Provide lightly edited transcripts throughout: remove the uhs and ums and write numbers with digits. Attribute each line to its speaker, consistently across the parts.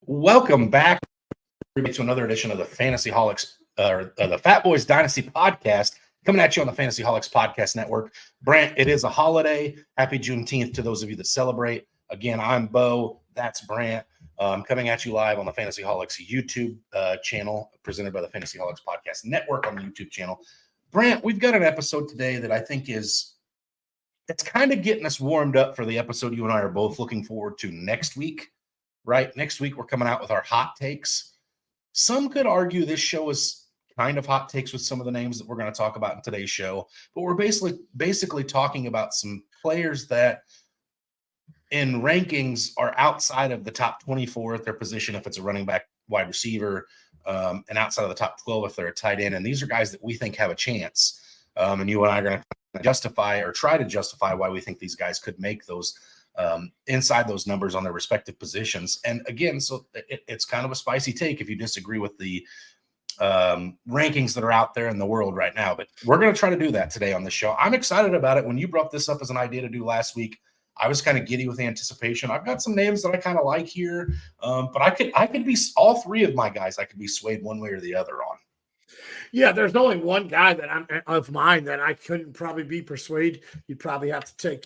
Speaker 1: Welcome back to another edition of the Fantasy Holics, the Fatboyz Dynasty podcast, coming at you on the Fantasy Holics Podcast Network. Brant, it is a holiday. Happy Juneteenth to those of you that celebrate. Again, I'm Bo. That's Brant. Coming at you live on the Fantasy Holics YouTube channel, presented by the Fantasy Holics Podcast Network on the YouTube channel. Brant, we've got an episode today that I think it's kind of getting us warmed up for the episode you and I are both looking forward to next week. Right? Next week, we're coming out with our hot takes. Some could argue this show is kind of hot takes with some of the names that we're going to talk about in today's show, but we're basically talking about some players that in rankings are outside of the top 24 at their position if it's a running back, wide receiver, and outside of the top 12 if they're a tight end. And these are guys that we think have a chance. And you and I are going to try to justify why we think these guys could make those inside those numbers on their respective positions. And again, so it's kind of a spicy take if you disagree with the rankings that are out there in the world right now, but we're going to try to do that today on the show. I'm excited about it. When you brought this up as an idea to do last week, I was kind of giddy with anticipation. I've got some names that I kind of like here, but I could be all three of my guys. I could be swayed one way or the other on.
Speaker 2: Yeah, there's only one guy that I'm of mine that I couldn't probably be persuaded. You'd probably have to take,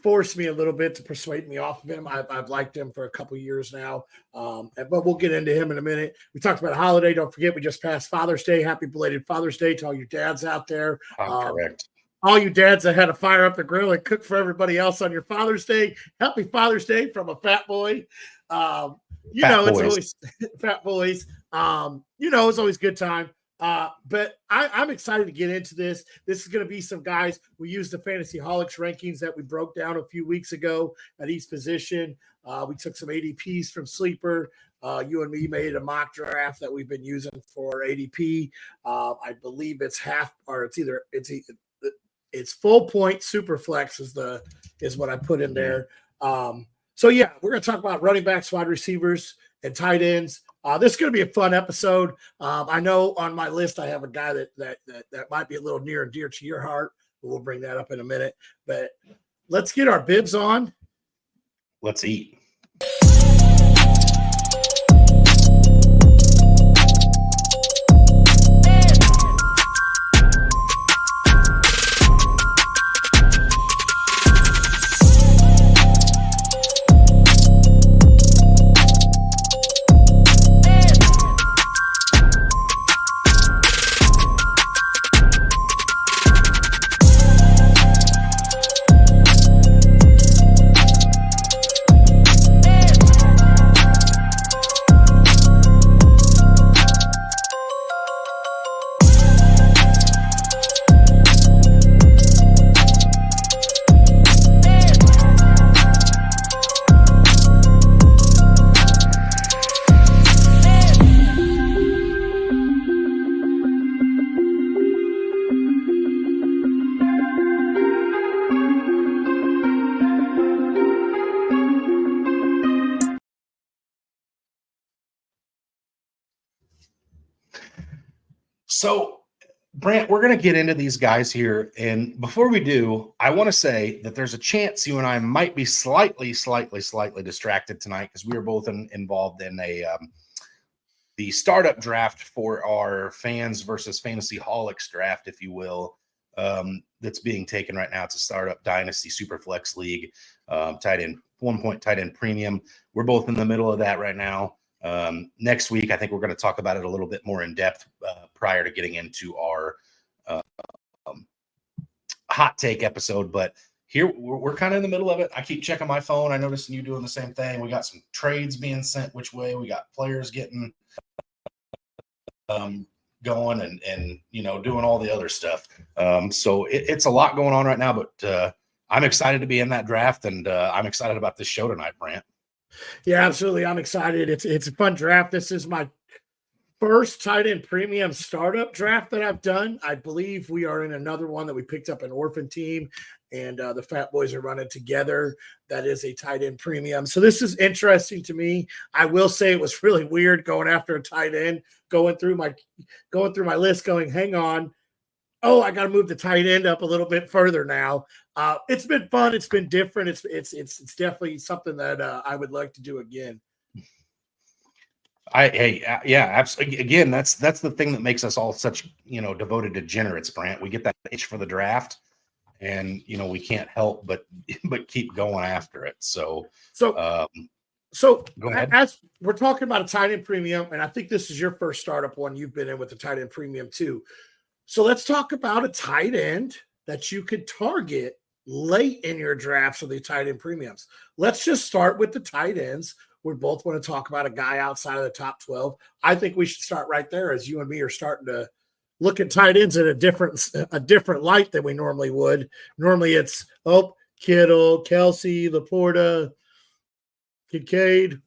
Speaker 2: force me a little bit to persuade me off of him. I've liked him for a couple years now, but we'll get into him in a minute. We talked about a holiday. Don't forget, we just passed Father's Day. Happy belated Father's Day to all you dads out there.
Speaker 1: Correct.
Speaker 2: All you dads that had to fire up the grill and cook for everybody else on your Father's Day. Happy Father's Day from a fat boy. It's always Fat Boys. It's always a good time. But I'm excited to get into this. This is going to be some guys. We used the Fantasy Holics rankings that we broke down a few weeks ago at each position. We took some ADPs from Sleeper. You and me made a mock draft that we've been using for ADP. I believe it's it's full point super flex is what I put in there. So yeah, we're going to talk about running backs, wide receivers, and tight ends. This is going to be a fun episode. I know on my list I have a guy that might be a little near and dear to your heart. We'll bring that up in a minute. But let's get our bibs on.
Speaker 1: Let's eat. So, Brant, we're going to get into these guys here. And before we do, I want to say that there's a chance you and I might be slightly distracted tonight because we are both involved in the startup draft for our fans versus Fantasy Holics draft, if you will, that's being taken right now. It's a startup dynasty super flex league, tight end, 1 point tight end premium. We're both in the middle of that right now. Next week, I think we're going to talk about it a little bit more in depth prior to getting into our hot take episode. But here we're kind of in the middle of it. I keep checking my phone. I noticed you doing the same thing. We got some trades being sent which way. We got players getting going and doing all the other stuff. So it's a lot going on right now. But I'm excited to be in that draft, and I'm excited about this show tonight, Brant.
Speaker 2: Yeah, absolutely. I'm excited. It's a fun draft. This is my first tight end premium startup draft that I've done. I believe we are in another one that we picked up an orphan team, and the Fatboyz are running together. That is a tight end premium. So this is interesting to me. I will say it was really weird going after a tight end, going through my list, going, hang on. Oh, I got to move the tight end up a little bit further now. It's been fun. It's been different. It's definitely something that I would like to do again.
Speaker 1: Yeah, absolutely. Again, that's the thing that makes us all such, devoted degenerates, Brant. We get that itch for the draft, and we can't help but keep going after it. So,
Speaker 2: So,
Speaker 1: um,
Speaker 2: so
Speaker 1: go ahead.
Speaker 2: as we're talking about a tight end premium, and I think this is your first startup one you've been in with the tight end premium too. So let's talk about a tight end that you could target late in your drafts of the tight end premiums. Let's just start with the tight ends. We both want to talk about a guy outside of the top 12. I think we should start right there, as you and me are starting to look at tight ends in a different light than we normally would. Normally it's Kittle, Kelsey, Laporta, Kincaid.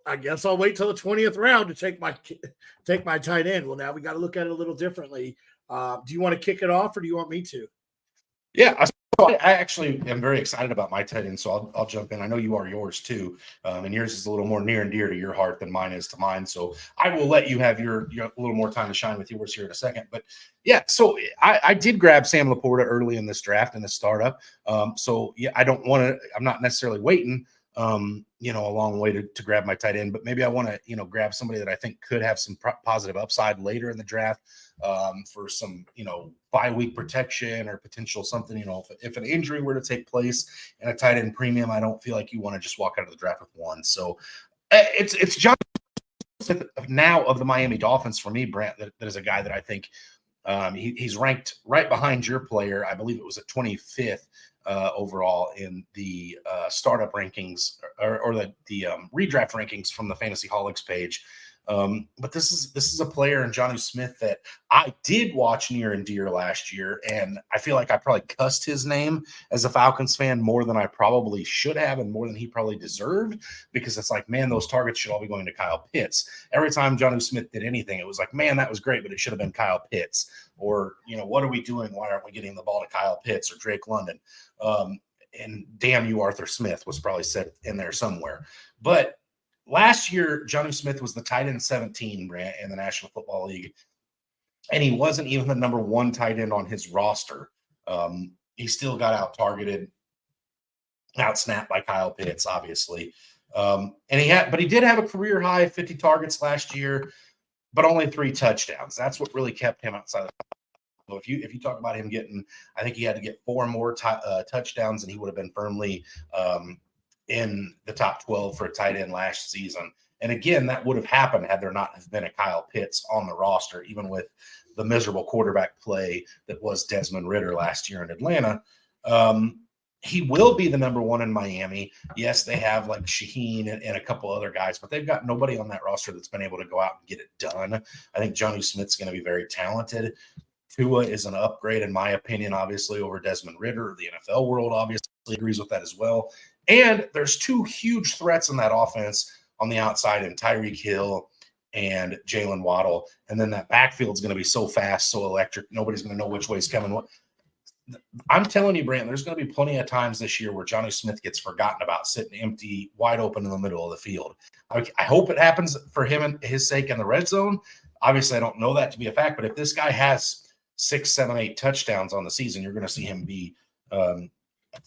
Speaker 2: I guess I'll wait till the 20th round to take my tight end. Well, now we got to look at it a little differently. Do you want to kick it off, or do you want me to?
Speaker 1: Yeah, so I actually am very excited about my tight end, so I'll jump in. I know you are yours too, and yours is a little more near and dear to your heart than mine is to mine. So I will let you have your a little more time to shine with yours here in a second. But yeah, so I did grab Sam Laporta early in this draft in the startup. So yeah, I'm not necessarily waiting. A long way to grab my tight end, but maybe I want to, grab somebody that I think could have some positive upside later in the draft, for some, bye-week protection or potential something, if an injury were to take place in a tight end premium, I don't feel like you want to just walk out of the draft with one. So it's John now of the Miami Dolphins for me, Brant, that is a guy that I think he's ranked right behind your player. I believe it was at 25th overall in the startup rankings or the redraft rankings from the Fantasy Holics page. But this is a player in Jonnu Smith that I did watch near and dear last year, and I feel like I probably cussed his name as a Falcons fan more than I probably should have and more than he probably deserved, because it's like, man, those targets should all be going to Kyle Pitts. Every time Jonnu Smith did anything, it was like, man, that was great, but it should have been Kyle Pitts. Or, what are we doing? Why aren't we getting the ball to Kyle Pitts or Drake London? And damn you, Arthur Smith was probably set in there somewhere. But last year, Jonnu Smith was the tight end 17, Brant, in the National Football League, and he wasn't even the number one tight end on his roster. He still got out-targeted, out-snapped by Kyle Pitts, obviously. But he did have a career high 50 targets last year, but only 3 touchdowns. That's what really kept him outside of the top. So if you talk about him getting, I think he had to get 4 more touchdowns, and he would have been firmly in the top 12 for a tight end last season. And again, that would have happened had there not have been a Kyle Pitts on the roster, even with the miserable quarterback play that was Desmond Ridder last year in Atlanta. He will be the number one in Miami. Yes, they have like Shaheen and a couple other guys, but they've got nobody on that roster that's been able to go out and get it done. I think Jonnu Smith's going to be very talented. Tua is an upgrade, in my opinion, obviously, over Desmond Ridder. The NFL world obviously agrees with that as well. And there's 2 huge threats in that offense on the outside in Tyreek Hill and Jalen Waddle. And then that backfield's going to be so fast, so electric, nobody's going to know which way is coming. I'm telling you, Brant, there's going to be plenty of times this year where Jonnu Smith gets forgotten about, sitting empty, wide open in the middle of the field. I hope it happens for him and his sake in the red zone. Obviously, I don't know that to be a fact, but if this guy has 6, 7, 8 touchdowns on the season, you're going to see him be a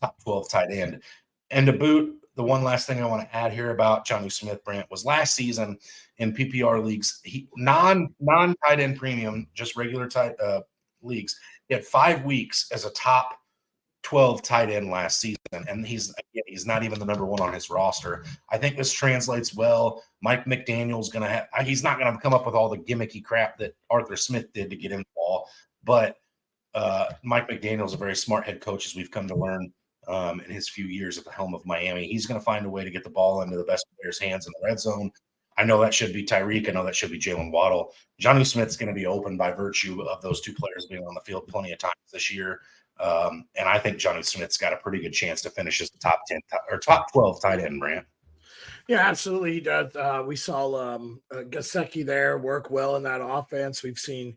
Speaker 1: top 12 tight end. And to boot, the one last thing I want to add here about Jonnu Smith, Brant, was last season in PPR leagues, non-tight end premium, just regular tight leagues, he had 5 weeks as a top 12 tight end last season, and he's not even the number one on his roster. I think this translates well. Mike McDaniel's he's not going to come up with all the gimmicky crap that Arthur Smith did to get him the ball, but Mike McDaniel's a very smart head coach, as we've come to learn in his few years at the helm of Miami. He's going to find a way to get the ball into the best players' hands in the red zone. I know that should be Tyreek. I know that should be Jalen Waddle. Jonnu Smith's going to be open by virtue of those 2 players being on the field plenty of times this year. And I think Jonnu Smith's got a pretty good chance to finish as the top 10 or top 12 tight end, Brant.
Speaker 2: Yeah, absolutely. He does. We saw Gesicki there work well in that offense. We've seen,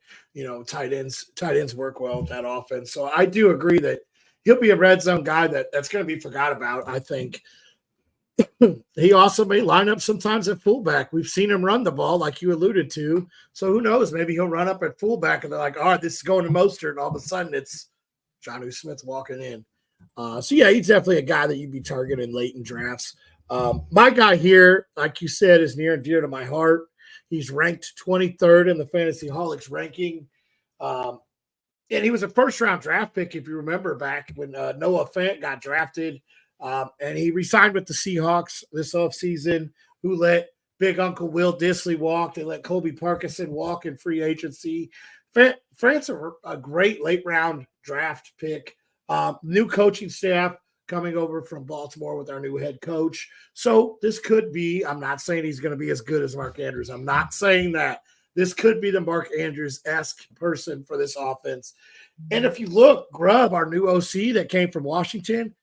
Speaker 2: tight ends work well in that offense. So I do agree that he'll be a red zone guy that's going to be forgot about. I think he also may line up sometimes at fullback. We've seen him run the ball, like you alluded to. So who knows? Maybe he'll run up at fullback and they're like, all right, this is going to Mostert. And all of a sudden it's Jonnu Smith walking in. So yeah, he's definitely a guy that you'd be targeting late in drafts. My guy here, like you said, is near and dear to my heart. He's ranked 23rd in the Fantasy Holics ranking. And he was a first-round draft pick, if you remember, back when Noah Fant got drafted. And he re-signed with the Seahawks this offseason, who let Big Uncle Will Dissly walk. They let Colby Parkinson walk in free agency. Fant's a great late-round draft pick. New coaching staff coming over from Baltimore with our new head coach. So this could be – I'm not saying he's going to be as good as Mark Andrews. I'm not saying that. This could be the Mark Andrews-esque person for this offense. And if you look, Grubb, our new OC that came from Washington,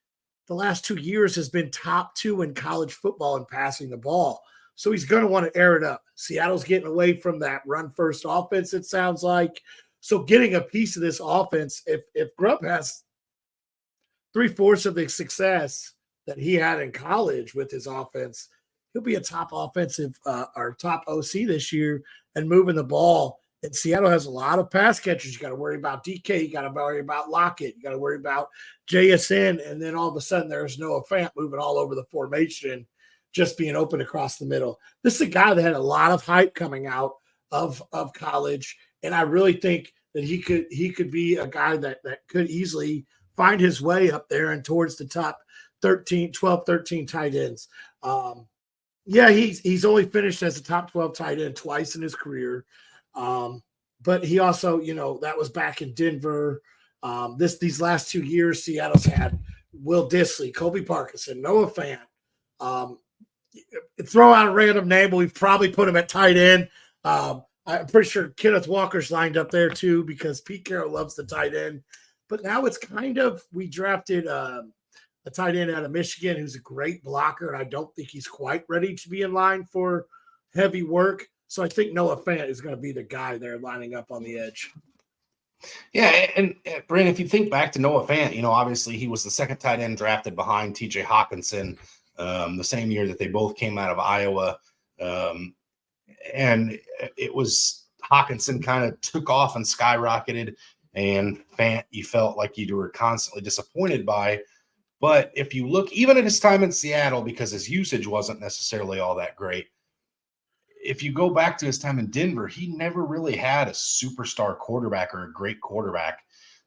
Speaker 2: the last 2 years has been top 2 in college football in passing the ball. So he's going to want to air it up. Seattle's getting away from that run-first offense, it sounds like. So getting a piece of this offense, if Grubb has 3/4 of the success that he had in college with his offense, he'll be a top offensive or top OC this year and moving the ball. And Seattle has a lot of pass catchers. You got to worry about DK. You got to worry about Lockett. You got to worry about JSN. And then all of a sudden there's Noah Fant moving all over the formation, just being open across the middle. This is a guy that had a lot of hype coming out of college. And I really think that he could be a guy that could easily find his way up there and towards the top 13 tight ends. Yeah, he's only finished as a top 12 tight end twice in his career. But he also, that was back in Denver. These last 2 years, Seattle's had Will Dissly, Colby Parkinson, Noah Fant. Throw out a random name, but we've probably put him at tight end. I'm pretty sure Kenneth Walker's lined up there too because Pete Carroll loves the tight end. But now it's we drafted a tight end out of Michigan who's a great blocker, and I don't think he's quite ready to be in line for heavy work. So I think Noah Fant is going to be the guy there lining up on the edge.
Speaker 1: Yeah, and Brandon, if you think back to Noah Fant, obviously he was the second tight end drafted behind T.J. Hawkinson the same year that they both came out of Iowa. And it was Hawkinson kind of took off and skyrocketed, and Fant you felt like you were constantly disappointed by. But if you look, even at his time in Seattle, because his usage wasn't necessarily all that great, if you go back to his time in Denver, he never really had a superstar quarterback or a great quarterback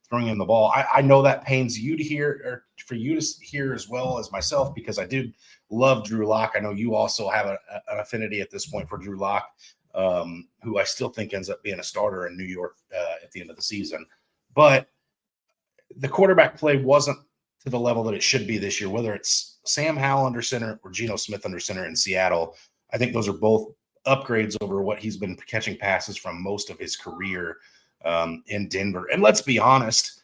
Speaker 1: throwing him the ball. I know that pains you to hear, or for you to hear as well as myself, because I did love Drew Lock. I know you also have an affinity at this point for Drew Lock, who I still think ends up being a starter in New York at the end of the season. But the quarterback play wasn't to the level that it should be this year, whether it's Sam Howell under center or Geno Smith under center in Seattle. I think those are both upgrades over what he's been catching passes from most of his career in Denver. And let's be honest,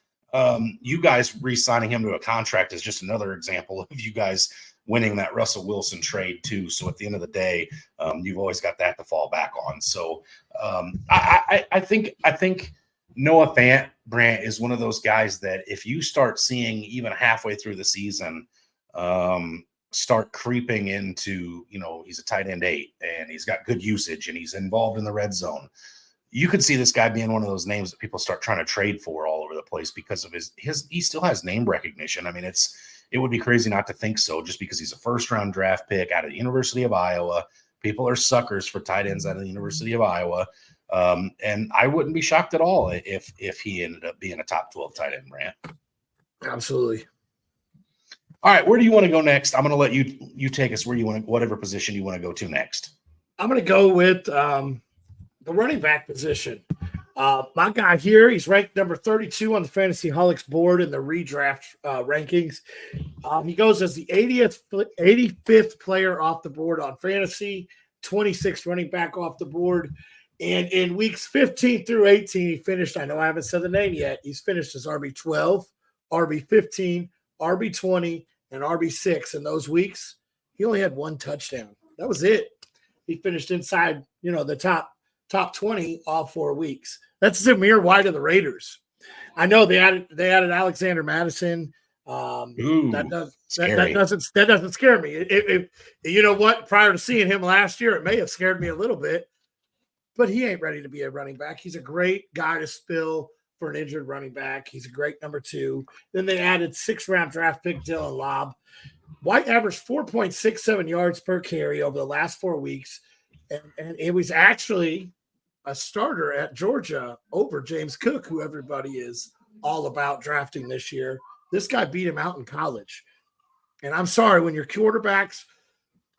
Speaker 1: you guys re-signing him to a contract is just another example of you guys winning that Russell Wilson trade too. So at the end of the day, you've always got that to fall back on. So I think Noah Fant, Brant, is one of those guys that if you start seeing even halfway through the season, start creeping into, he's a tight end 8 and he's got good usage and he's involved in the red zone, you could see this guy being one of those names that people start trying to trade for all over the place because of he still has name recognition. I mean, it would be crazy not to think so, just because he's a first-round draft pick out of the University of Iowa. People are suckers for tight ends out of the University of Iowa. And I wouldn't be shocked at all if he ended up being a top 12 tight end, Brant.
Speaker 2: Absolutely.
Speaker 1: All right, where do you want to go next? I'm going to let you take us whatever position you want to go to next.
Speaker 2: I'm going to go with the running back position. My guy here, he's ranked number 32 on the Fantasy Holics board in the redraft rankings. He goes as the 85th player off the board on fantasy, 26th running back off the board. And in weeks 15 through 18, he finished, I know I haven't said the name yet, he's finished as RB12, RB15, RB20, and RB6 in those weeks. He only had one touchdown. That was it. He finished inside, the top 20 all 4 weeks. That's Zamir White of the Raiders. I know they added Alexander Madison. That doesn't scare me. If you know what? Prior to seeing him last year, it may have scared me a little bit. But he ain't ready to be a running back. He's a great guy to spill for an injured running back. He's a great number 2. Then they added 6th-round draft pick Dylan Lobb. White averaged 4.67 yards per carry over the last 4 weeks. and it was actually a starter at Georgia over James Cook, who everybody is all about drafting this year. This guy beat him out in college. And I'm sorry, when your quarterbacks,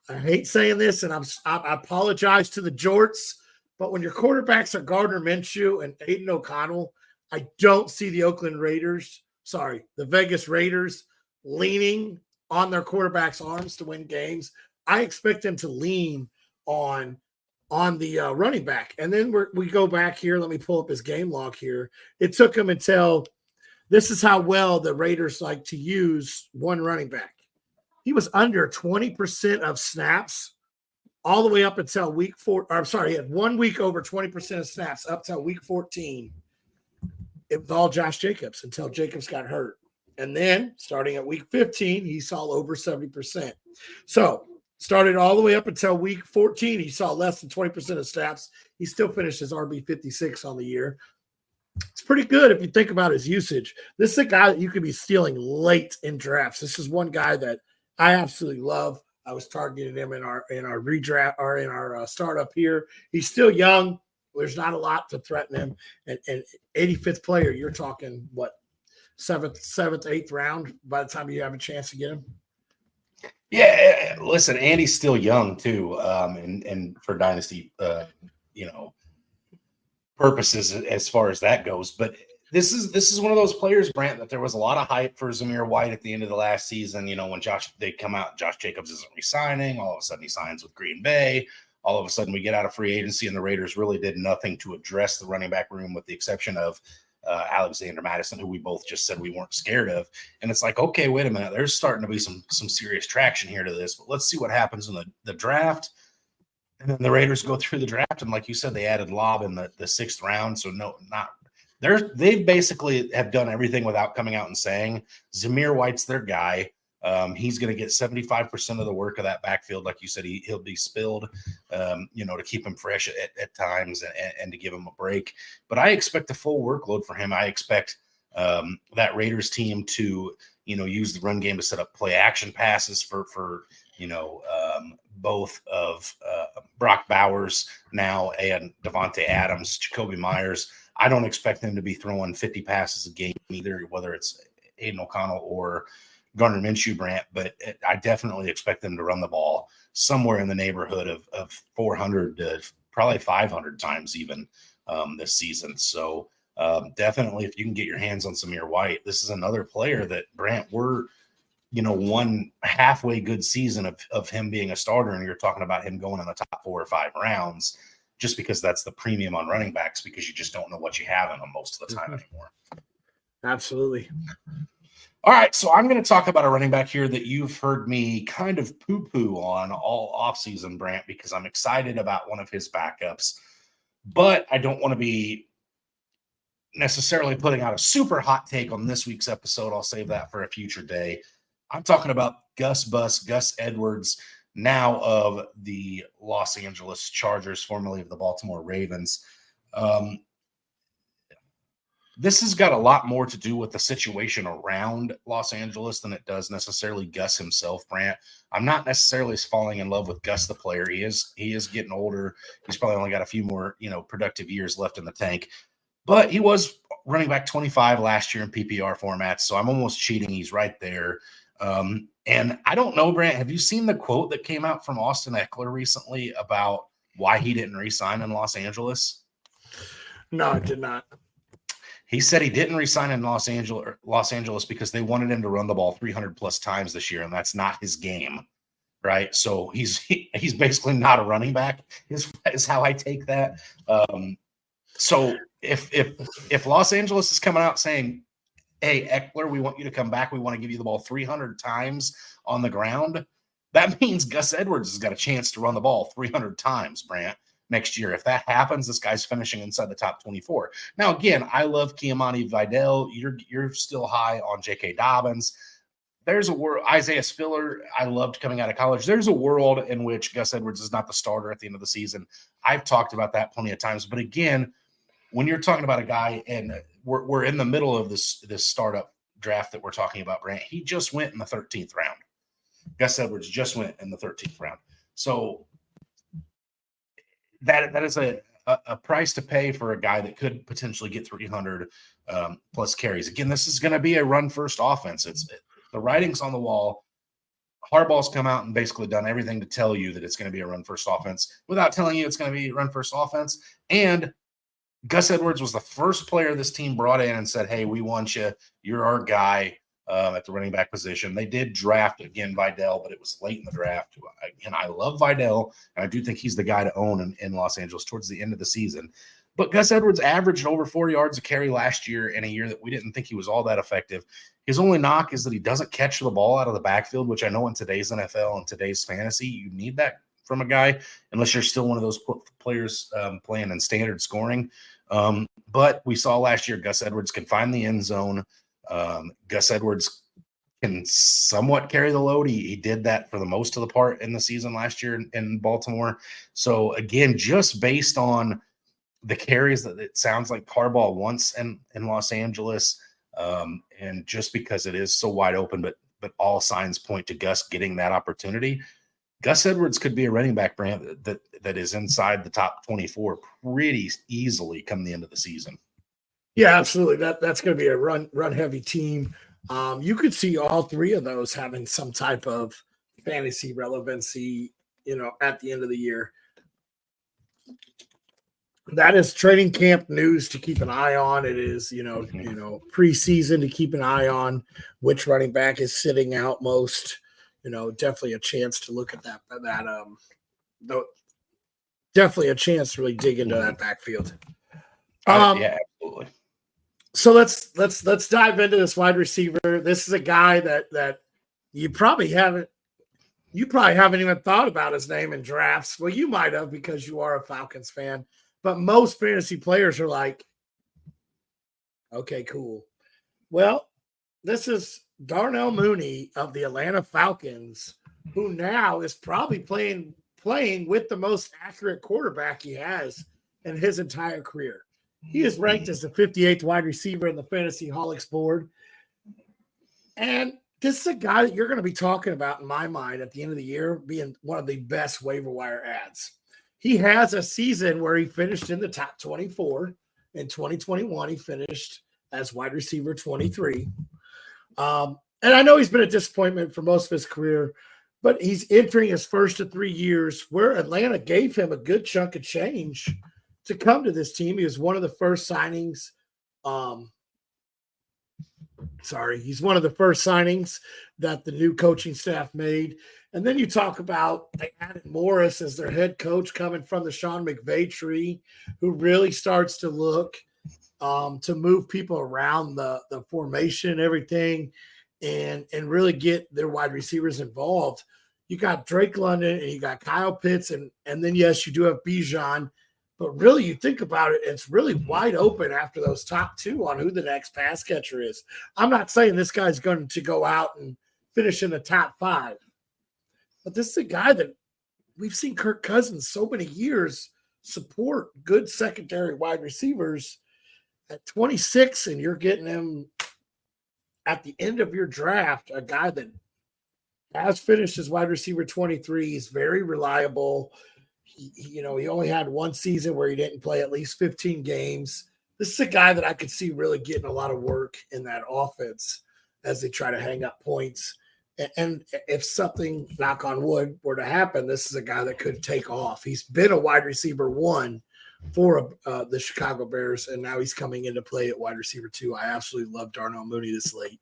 Speaker 2: I hate saying this, and I apologize to the jorts, but when your quarterbacks are Gardner Minshew and Aiden O'Connell, I don't see the the Vegas Raiders leaning on their quarterbacks' arms to win games. I expect them to lean on the running back. And then we go back here. Let me pull up his game log here. It took him until this is how well the Raiders like to use one running back. He was under 20% of snaps all the way up until week 4. Or I'm sorry, he had 1 week over 20% of snaps up till week 14. It was all Josh Jacobs until Jacobs got hurt. And then starting at week 15, he saw over 70%. So started all the way up until week 14, he saw less than 20% of snaps. He still finished his RB 56 on the year. It's pretty good if you think about his usage. This is a guy that you could be stealing late in drafts. This is one guy that I absolutely love. I was targeting him in our redraft or in our startup here. He's still young. There's not a lot to threaten him. And 85th player, you're talking what, seventh, 8th round by the time you have a chance to get him.
Speaker 1: Yeah, listen, Andy's still young too, and for dynasty, purposes as far as that goes. But this is one of those players, Brant, that there was a lot of hype for Zamir White at the end of the last season. When they come out, Josh Jacobs isn't re-signing. All of a sudden, he signs with Green Bay. All of a sudden, we get out of free agency, and the Raiders really did nothing to address the running back room, with the exception of Alexander Madison, who we both just said we weren't scared of. And it's like, okay, wait a minute, there's starting to be some serious traction here to this. But let's see what happens in the draft. And then the Raiders go through the draft, and like you said, they added Lobb in the 6th round. So they basically have done everything without coming out and saying Zamir White's their guy. He's going to get 75% of the work of that backfield. Like you said, he'll be spilled, to keep him fresh at times and to give him a break. But I expect a full workload for him. I expect that Raiders team to, use the run game to set up play action passes for both of Brock Bowers now and Devontae Adams, Jacoby Myers. I don't expect them to be throwing 50 passes a game either, whether it's Aiden O'Connell or Gardner Minshew, Brant, but I definitely expect them to run the ball somewhere in the neighborhood of 400 to probably 500 times even this season. So definitely, if you can get your hands on Zamir White, this is another player that, Brant, we're one halfway good season of him being a starter, and you're talking about him going in the top 4 or 5 rounds, just because that's the premium on running backs, because you just don't know what you have in them most of the time anymore.
Speaker 2: Absolutely.
Speaker 1: All right, so I'm going to talk about a running back here that you've heard me kind of poo-poo on all offseason, Brant, because I'm excited about one of his backups, but I don't want to be necessarily putting out a super hot take on this week's episode. I'll save that for a future day. I'm talking about Gus Edwards, now of the Los Angeles Chargers, formerly of the Baltimore Ravens. This has got a lot more to do with the situation around Los Angeles than it does necessarily Gus himself, Brant. I'm not necessarily falling in love with Gus the player. He is getting older. He's probably only got a few more, productive years left in the tank. But he was running back 25 last year in PPR formats, so I'm almost cheating. He's right there. And I don't know, Brant, have you seen the quote that came out from Austin Eckler recently about why he didn't re-sign in Los Angeles?
Speaker 2: No, I did not.
Speaker 1: He said he didn't re-sign in Los Angeles because they wanted him to run the ball 300 plus times this year, and that's not his game, right? So he's basically not a running back is how I take that. So if Los Angeles is coming out saying, hey, Eckler, we want you to come back, we want to give you the ball 300 times on the ground, that means Gus Edwards has got a chance to run the ball 300 times, Brant, next year. If that happens, this guy's finishing inside the top 24. Now, again, I love Keamani Vidal. You're still high on J.K. Dobbins. There's a world, Isaiah Spiller, I loved coming out of college. There's a world in which Gus Edwards is not the starter at the end of the season. I've talked about that plenty of times. But again, when you're talking about a guy, and we're in the middle of this startup draft that we're talking about, Brant, he just went in the 13th round. Gus Edwards just went in the 13th round. So that is a price to pay for a guy that could potentially get 300 plus carries. Again, this is going to be a run-first offense. The writing's on the wall. Harbaugh's come out and basically done everything to tell you that it's going to be a run-first offense without telling you it's going to be a run-first offense. And Gus Edwards was the first player this team brought in and said, hey, we want you. You're our guy at the running back position. They did draft, again, Vidal, but it was late in the draft. Again, I love Vidal, and I do think he's the guy to own in Los Angeles towards the end of the season. But Gus Edwards averaged over 4 yards a carry last year in a year that we didn't think he was all that effective. His only knock is that he doesn't catch the ball out of the backfield, which I know in today's NFL and today's fantasy, you need that from a guy, unless you're still one of those players playing in standard scoring. But we saw last year Gus Edwards can find the end zone. Gus Edwards can somewhat carry the load. He did that for the most of the part in the season last year in Baltimore. So, again, just based on the carries that it sounds like Harbaugh wants in Los Angeles, and just because it is so wide open, but all signs point to Gus getting that opportunity, Gus Edwards could be a running back brand that is inside the top 24 pretty easily come the end of the season.
Speaker 2: Yeah, absolutely. That's going to be a run heavy team. You could see all three of those having some type of fantasy relevancy, at the end of the year. That is training camp news to keep an eye on. It is, preseason to keep an eye on which running back is sitting out most. Definitely a chance to look at that. Definitely a chance to really dig into that backfield.
Speaker 1: Yeah, absolutely.
Speaker 2: So let's dive into this wide receiver. This is a guy that you probably haven't even thought about his name in drafts. Well, you might have because you are a Falcons fan, but most fantasy players are like, okay, cool. Well, this is Darnell Mooney of the Atlanta Falcons, who now is probably playing with the most accurate quarterback he has in his entire career. He is ranked as the 58th wide receiver in the Fantasy Holics board. And this is a guy that you're going to be talking about, in my mind, at the end of the year, being one of the best waiver wire ads. He has a season where he finished in the top 24. In 2021, he finished as wide receiver 23. And I know he's been a disappointment for most of his career, but he's entering his first of 3 years where Atlanta gave him a good chunk of change to come to this team. He was one of the first signings. He's one of the first signings that the new coaching staff made. And then you talk about they added Morris as their head coach coming from the Sean McVay tree, who really starts to look to move people around the formation and everything and really get their wide receivers involved. You got Drake London and you got Kyle Pitts and then, yes, you do have Bijan. But really, you think about it, it's really wide open after those top two on who the next pass catcher is. I'm not saying this guy's going to go out and finish in the top 5. But this is a guy that we've seen Kirk Cousins so many years support good secondary wide receivers at 26, and you're getting him at the end of your draft, a guy that has finished as wide receiver 23. He's very reliable. He only had one season where he didn't play at least 15 games. This is a guy that I could see really getting a lot of work in that offense as they try to hang up points. And if something, knock on wood, were to happen, this is a guy that could take off. He's been a wide receiver 1 for the Chicago Bears, and now he's coming into play at wide receiver 2. I absolutely love Darnell Mooney this late.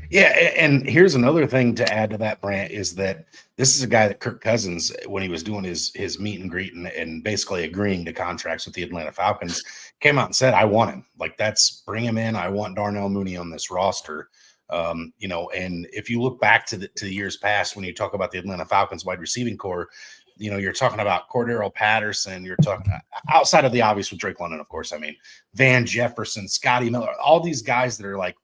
Speaker 1: Yeah, and here's another thing to add to that, Brant, is that this is a guy that Kirk Cousins, when he was doing his meet and greet and basically agreeing to contracts with the Atlanta Falcons, came out and said, I want him. Like, bring him in. I want Darnell Mooney on this roster. And if you look back to the years past, when you talk about the Atlanta Falcons wide receiving core, you're talking about Cordero Patterson. You're talking outside of the obvious with Drake London, of course. I mean, Van Jefferson, Scotty Miller, all these guys that are like,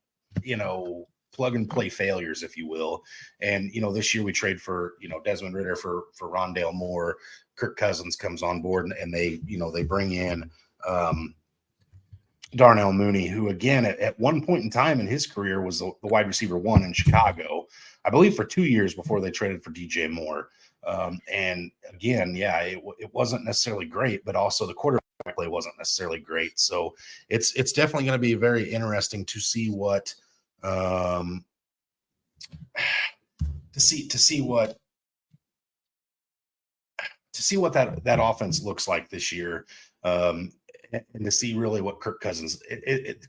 Speaker 1: plug and play failures, if you will. And, this year we trade for, Desmond Ridder for Rondale Moore. Kirk Cousins comes on board and they bring in Darnell Mooney, who again, at one point in time in his career was the wide receiver 1 in Chicago, I believe for 2 years before they traded for DJ Moore. And again, yeah, it wasn't necessarily great, but also the quarterback play wasn't necessarily great. So it's definitely going to be very interesting to see what what that offense looks like this year, and to see really what Kirk Cousins.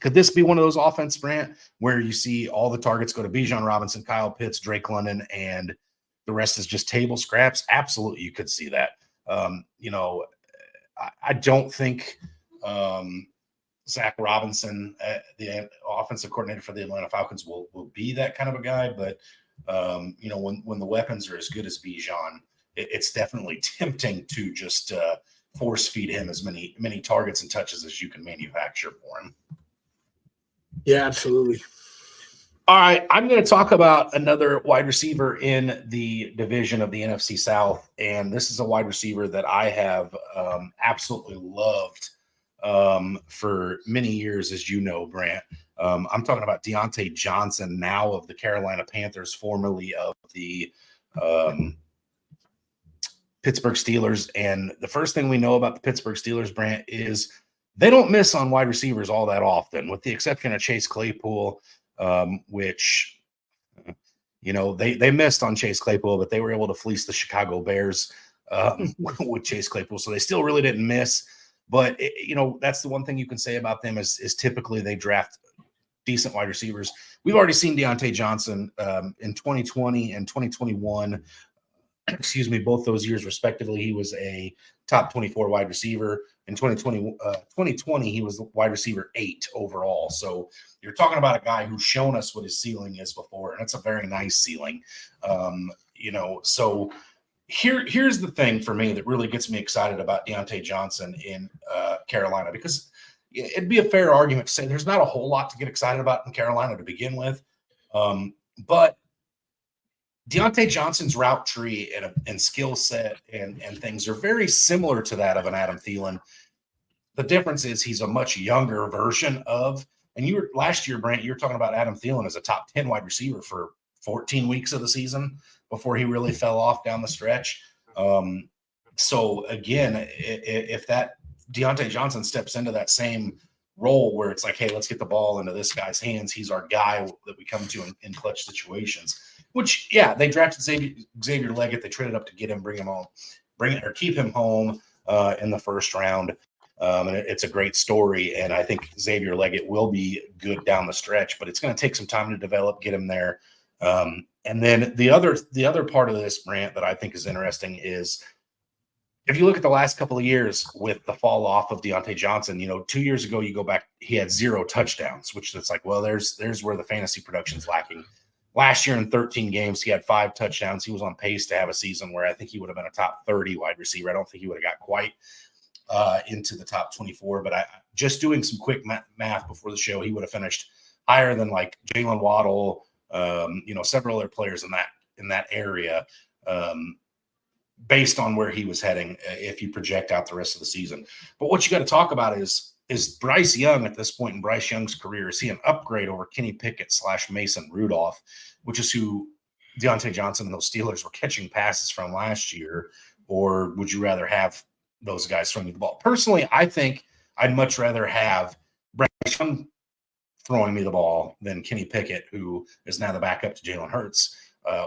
Speaker 1: Could this be one of those offense, Brant, where you see all the targets go to Bijan Robinson, Kyle Pitts, Drake London, and the rest is just table scraps? Absolutely, you could see that. I don't think Zach Robinson, the offensive coordinator for the Atlanta Falcons, will be that kind of a guy. But when the weapons are as good as Bijan, it's definitely tempting to just force feed him as many targets and touches as you can manufacture for him.
Speaker 2: Yeah, absolutely.
Speaker 1: All right, I'm going to talk about another wide receiver in the division of the NFC South, and this is a wide receiver that I have absolutely loved for many years, as you know, Brant. I'm talking about Deontay Johnson, now of the Carolina Panthers, formerly of the Pittsburgh Steelers. And the first thing we know about the Pittsburgh Steelers, Brant, is they don't miss on wide receivers all that often, with the exception of Chase Claypool, which, they missed on Chase Claypool, but they were able to fleece the Chicago Bears with Chase Claypool. So they still really didn't miss. But, that's the one thing you can say about them is typically they draft decent wide receivers. We've already seen Deontay Johnson in 2020 and 2021. Excuse me, both those years respectively, he was a top 24 wide receiver. In 2020, he was wide receiver 8 overall. So you're talking about a guy who's shown us what his ceiling is before, and it's a very nice ceiling. So here's the thing for me that really gets me excited about Deontay Johnson in Carolina, because it'd be a fair argument to say there's not a whole lot to get excited about in Carolina to begin with. But Deontay Johnson's route tree and skill set and things are very similar to that of an Adam Thielen. The difference is he's a much younger version of, and last year, Brant, you were talking about Adam Thielen as a top 10 wide receiver for 14 weeks of the season before he really fell off down the stretch. So again, if that Deontay Johnson steps into that same role where it's like, hey, let's get the ball into this guy's hands, he's our guy that we come to in clutch situations. Which, yeah, they drafted Xavier Leggett. They traded up to get him, keep him home in the first round. And it's a great story. And I think Xavier Leggett will be good down the stretch, but it's going to take some time to develop, get him there. And then the other part of this, Brant, that I think is interesting is if you look at the last couple of years with the fall off of Deontay Johnson, 2 years ago, you go back, he had 0 touchdowns, which it's like, well, there's where the fantasy production's lacking. Last year in 13 games, he had 5 touchdowns. He was on pace to have a season where I think he would have been a top 30 wide receiver. I don't think he would have got quite into the top 24, but just doing some quick math before the show, he would have finished higher than like Jalen Waddle, several other players in that area, based on where he was heading if you project out the rest of the season. But what you got to talk about is Bryce Young at this point in Bryce Young's career, is he an upgrade over Kenny Pickett / Mason Rudolph, which is who Deontay Johnson and those Steelers were catching passes from last year? Or would you rather have those guys throwing the ball? Personally, I think I'd much rather have Bryce Young throwing me the ball than Kenny Pickett, who is now the backup to Jalen Hurts,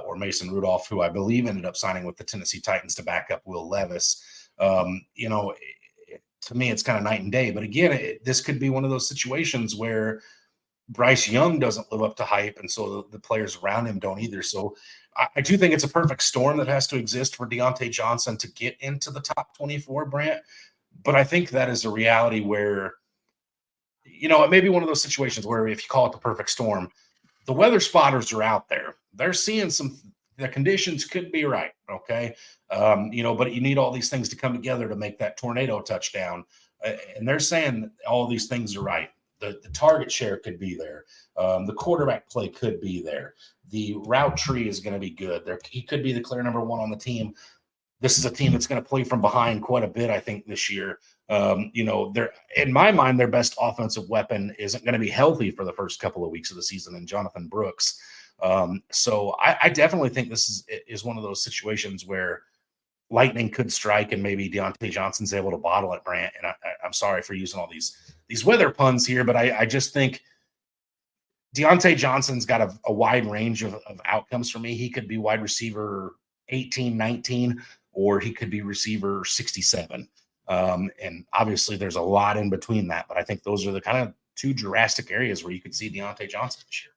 Speaker 1: or Mason Rudolph, who I believe ended up signing with the Tennessee Titans to back up Will Levis. To me, it's kind of night and day. But again, this could be one of those situations where Bryce Young doesn't live up to hype, and so the players around him don't either. So I do think it's a perfect storm that has to exist for Deontay Johnson to get into the top 24, Brant. But I think that is a reality where, it may be one of those situations where if you call it the perfect storm, the weather spotters are out there. They're seeing the conditions could be right. Okay. But you need all these things to come together to make that tornado touchdown. And they're saying all these things are right. The target share could be there. The quarterback play could be there. The route tree is going to be good. He could be the clear number 1 on the team. This is a team that's going to play from behind quite a bit, I think, this year. They're, in my mind, their best offensive weapon isn't going to be healthy for the first couple of weeks of the season, and Jonathan Brooks. So I definitely think this is one of those situations where lightning could strike and maybe Deontay Johnson's able to bottle it, Brant. And I'm sorry for using all these weather puns here, but I just think Deontay Johnson's got a wide range of outcomes for me. He could be wide receiver 18, 19, or he could be receiver 67. And obviously there's a lot in between that, but I think those are the kind of two drastic areas where you could see Deontay Johnson this year.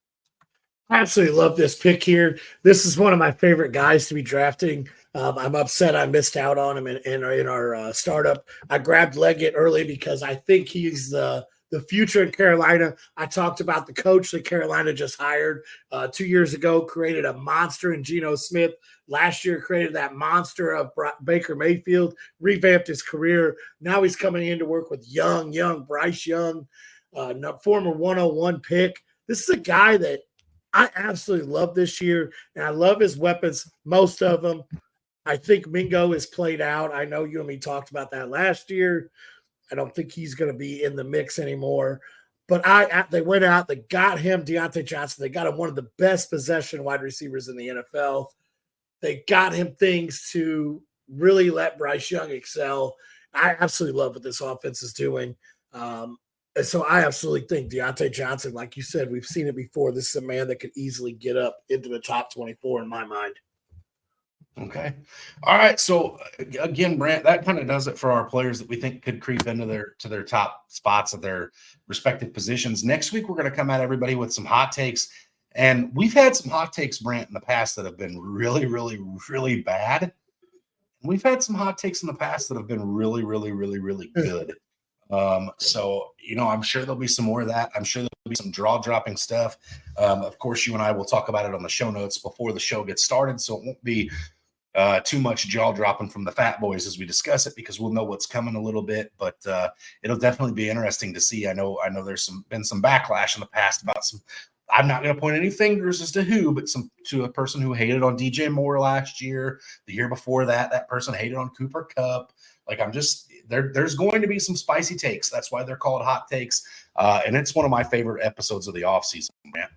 Speaker 2: I absolutely love this pick here. This is one of my favorite guys to be drafting. I'm upset I missed out on him in our startup. I grabbed Leggett early because I think he's the future in Carolina. I talked about the coach that Carolina just hired 2 years ago, created a monster in Geno Smith. Last year created that monster of Baker Mayfield, revamped his career. Now he's coming in to work with young Bryce Young, former 101 pick. This is a guy that I absolutely love this year, and I love his weapons, most of them. I think Mingo is played out. I know you and me talked about that last year. I don't think he's going to be in the mix anymore. But they went out, they got him, Deontay Johnson. They got him one of the best possession wide receivers in the NFL. They got him things to really let Bryce Young excel. I absolutely love what this offense is doing. And so I absolutely think Deontay Johnson, like you said, we've seen it before. This is a man that could easily get up into the top 24 in my mind.
Speaker 1: Okay. All right. So again, Brant, that kind of does it for our players that we think could creep into their top spots of their respective positions. Next week, we're going to come at everybody with some hot takes. And we've had some hot takes, Brant, in the past that have been really, really, really bad. And we've had some hot takes in the past that have been really, really, really, really good. So, I'm sure there'll be some more of that. I'm sure there'll be some jaw-dropping stuff. Of course, you and I will talk about it on the show notes before the show gets started, so it won't be too much jaw-dropping from the Fatboyz as we discuss it, because we'll know what's coming a little bit, but it'll definitely be interesting to see. I know there's been some backlash in the past about some. I'm not going to point any fingers as to who, but to a person who hated on DJ Moore last year. The year before that person hated on Cooper Kupp. Like, there's going to be some spicy takes. That's why they're called hot takes. And it's one of my favorite episodes of the offseason, man.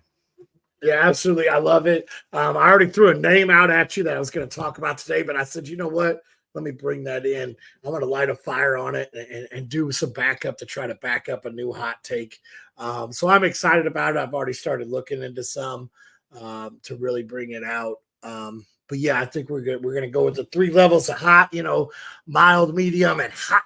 Speaker 2: Yeah, absolutely. I love it. I already threw a name out at you that I was going to talk about today, but I said, you know what? Let me bring that in. I'm going to light a fire on it and do some backup to try to back up a new hot take. So I'm excited about it. I've already started looking into some to really bring it out. But yeah, I think we're good. We're going to go with the 3 levels of hot, mild, medium, and hot.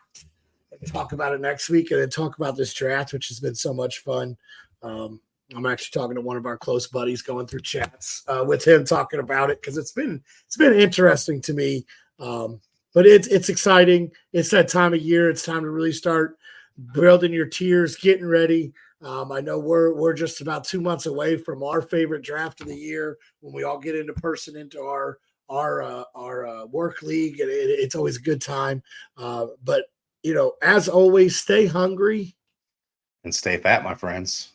Speaker 2: Talk about it next week and then talk about this draft, which has been so much fun. I'm actually talking to one of our close buddies, going through chats with him, talking about it, because it's been interesting to me. But it's exciting. It's that time of year. It's time to really start building your tiers, getting ready. I know we're just about 2 months away from our favorite draft of the year, when we all get into person into our work league, and it's always a good time. But as always, stay hungry
Speaker 1: and stay fat, my friends.